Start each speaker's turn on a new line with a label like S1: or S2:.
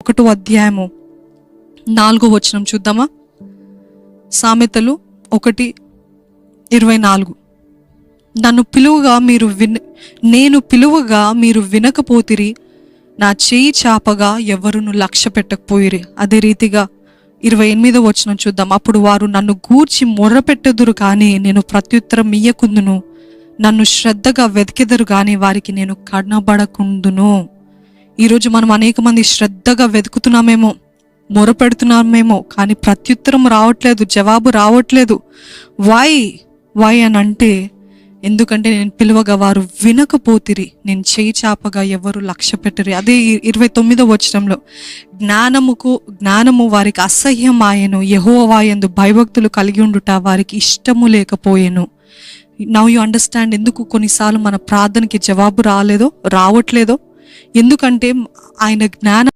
S1: 1వ అధ్యాయము 4వ వచనం చూద్దామా? సామెతలు 1:24. నేను పిలువగా మీరు వినకపోతిరి, నా చేయి చాపగా ఎవరును లక్ష్య పెట్టకపోయిరి. అదే రీతిగా 28వ వచనం చూద్దాం. అప్పుడు వారు నన్ను గూర్చి మొర్రపెట్టెదరు కానీ నేను ప్రత్యుత్తరం ఇయ్యకుందును, నన్ను శ్రద్ధగా వెతికెదరు కానీ వారికి నేను కనబడకుందును. ఈరోజు మనం అనేక మంది శ్రద్ధగా వెతుకుతున్నామేమో, మొరపెడుతున్నామేమో, కానీ ప్రత్యుత్తరం రావట్లేదు, జవాబు రావట్లేదు. వై అని అంటే, ఎందుకంటే నేను పిలువగా వారు వినకపోతిరి, నేను చేయి చాపగా ఎవరు లక్ష్య పెట్టరు. అదే 29వ వచనంలో, జ్ఞానము వారికి అసహ్యమాయెను, యెహోవా యందు భయభక్తులు కలిగి ఉండుట వారికి ఇష్టము లేకపోయెను. నౌ యు అండర్స్టాండ్ ఎందుకు కొన్నిసార్లు మన ప్రార్థనకి జవాబు రావట్లేదో. ఎందుకంటే ఆయన జ్ఞానం